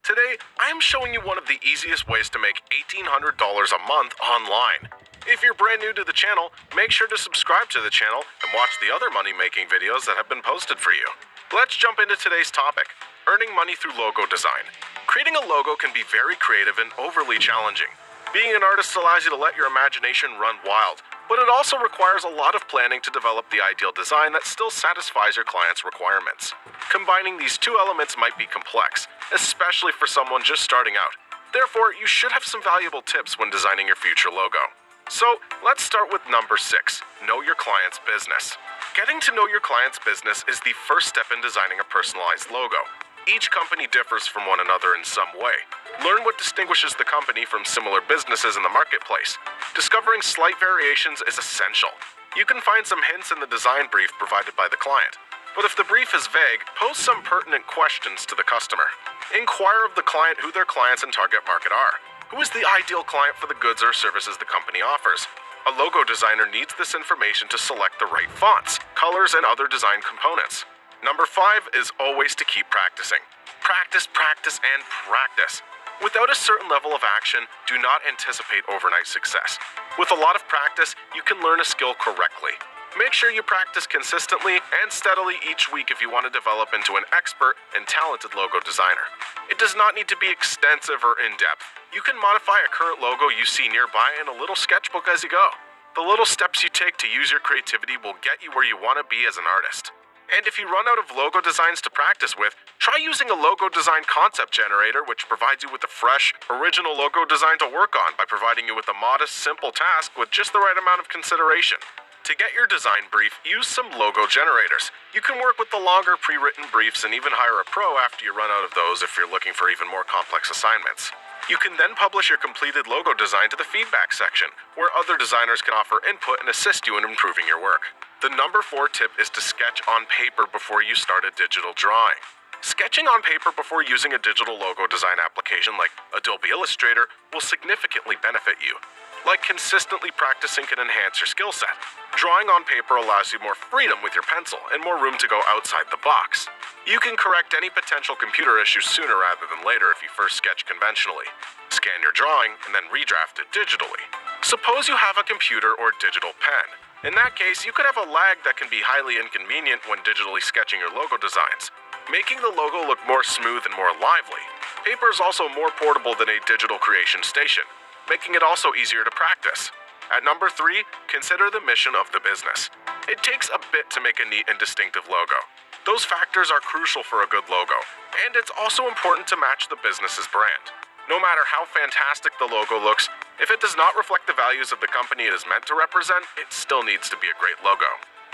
Today, I am showing you one of the easiest ways to make $1,800 a month online. If you're brand new to the channel, make sure to subscribe to the channel and watch the other money-making videos that have been posted for you. Let's jump into today's topic, earning money through logo design. Creating a logo can be very creative and overly challenging. Being an artist allows you to let your imagination run wild, but it also requires a lot of planning to develop the ideal design that still satisfies your client's requirements. Combining these two elements might be complex, especially for someone just starting out. Therefore, you should have some valuable tips when designing your future logo. So, let's start with number 6, know your client's business. Getting to know your client's business is the first step in designing a personalized logo. Each company differs from one another in some way. Learn what distinguishes the company from similar businesses in the marketplace. Discovering slight variations is essential. You can find some hints in the design brief provided by the client. But if the brief is vague, pose some pertinent questions to the customer. Inquire of the client who their clients and target market are. Who is the ideal client for the goods or services the company offers? A logo designer needs this information to select the right fonts, colors, and other design components. Number 5 is always to keep practicing. Practice, practice, and practice. Without a certain level of action, do not anticipate overnight success. With a lot of practice, you can learn a skill correctly. Make sure you practice consistently and steadily each week if you want to develop into an expert and talented logo designer. It does not need to be extensive or in-depth. You can modify a current logo you see nearby in a little sketchbook as you go. The little steps you take to use your creativity will get you where you want to be as an artist. And if you run out of logo designs to practice with, try using a logo design concept generator, which provides you with a fresh, original logo design to work on by providing you with a modest, simple task with just the right amount of consideration. To get your design brief, use some logo generators. You can work with the longer pre-written briefs and even hire a pro after you run out of those if you're looking for even more complex assignments. You can then publish your completed logo design to the feedback section, where other designers can offer input and assist you in improving your work. The number 4 tip is to sketch on paper before you start a digital drawing. Sketching on paper before using a digital logo design application like Adobe Illustrator will significantly benefit you. Like consistently practicing can enhance your skill set. Drawing on paper allows you more freedom with your pencil and more room to go outside the box. You can correct any potential computer issues sooner rather than later if you first sketch conventionally. Scan your drawing and then redraft it digitally. Suppose you have a computer or digital pen. In that case, you could have a lag that can be highly inconvenient when digitally sketching your logo designs, making the logo look more smooth and more lively. Paper is also more portable than a digital creation station, making it also easier to practice. At number 3, consider the mission of the business. It takes a bit to make a neat and distinctive logo. Those factors are crucial for a good logo, and it's also important to match the business's brand. No matter how fantastic the logo looks, if it does not reflect the values of the company it is meant to represent, it still needs to be a great logo.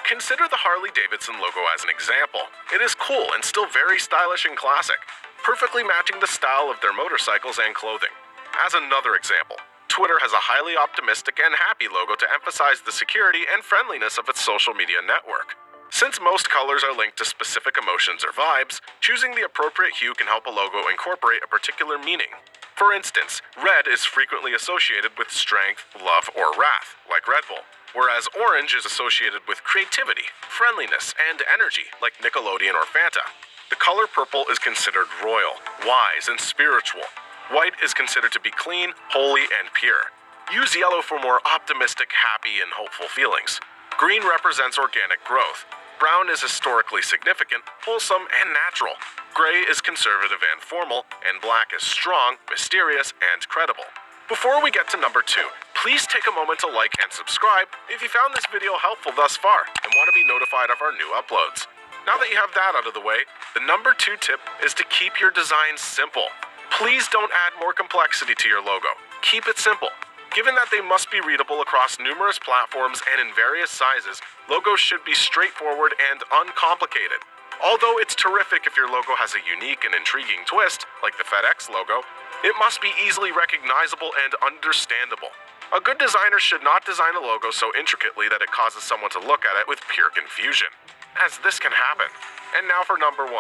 Consider the Harley-Davidson logo as an example. It is cool and still very stylish and classic, perfectly matching the style of their motorcycles and clothing. As another example, Twitter has a highly optimistic and happy logo to emphasize the security and friendliness of its social media network. Since most colors are linked to specific emotions or vibes, choosing the appropriate hue can help a logo incorporate a particular meaning. For instance, red is frequently associated with strength, love, or wrath, like Red Bull, whereas orange is associated with creativity, friendliness, and energy, like Nickelodeon or Fanta. The color purple is considered royal, wise, and spiritual. White is considered to be clean, holy, and pure. Use yellow for more optimistic, happy, and hopeful feelings. Green represents organic growth. Brown is historically significant, wholesome, and natural. Gray is conservative and formal, and black is strong, mysterious, and credible. Before we get to number 2, please take a moment to like and subscribe if you found this video helpful thus far and want to be notified of our new uploads. Now that you have that out of the way, the number 2 tip is to keep your designs simple. Please don't add more complexity to your logo. Keep it simple. Given that they must be readable across numerous platforms and in various sizes, logos should be straightforward and uncomplicated. Although it's terrific if your logo has a unique and intriguing twist, like the FedEx logo, it must be easily recognizable and understandable. A good designer should not design a logo so intricately that it causes someone to look at it with pure confusion, as this can happen. And now for number 1,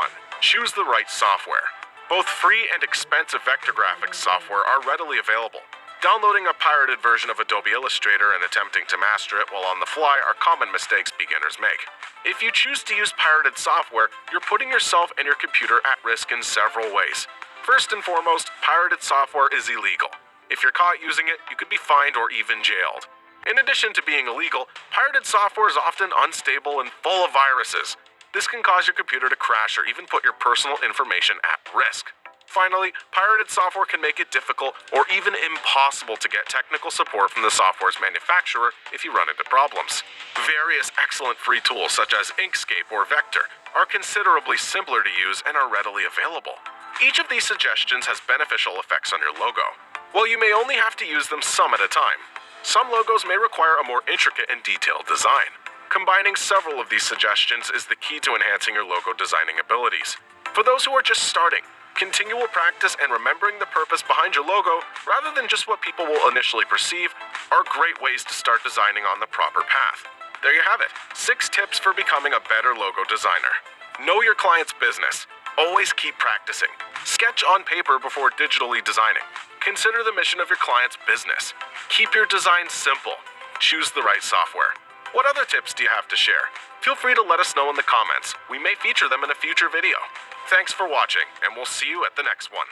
choose the right software. Both free and expensive vector graphics software are readily available. Downloading a pirated version of Adobe Illustrator and attempting to master it while on the fly are common mistakes beginners make. If you choose to use pirated software, you're putting yourself and your computer at risk in several ways. First and foremost, pirated software is illegal. If you're caught using it, you could be fined or even jailed. In addition to being illegal, pirated software is often unstable and full of viruses. This can cause your computer to crash or even put your personal information at risk. Finally, pirated software can make it difficult or even impossible to get technical support from the software's manufacturer if you run into problems. Various excellent free tools such as Inkscape or Vector are considerably simpler to use and are readily available. Each of these suggestions has beneficial effects on your logo, while you may only have to use them some at a time. Some logos may require a more intricate and detailed design. Combining several of these suggestions is the key to enhancing your logo designing abilities. For those who are just starting, continual practice and remembering the purpose behind your logo, rather than just what people will initially perceive, are great ways to start designing on the proper path. There you have it, 6 tips for becoming a better logo designer. Know your client's business. Always keep practicing. Sketch on paper before digitally designing. Consider the mission of your client's business. Keep your design simple. Choose the right software. What other tips do you have to share? Feel free to let us know in the comments. We may feature them in a future video. Thanks for watching, and we'll see you at the next one.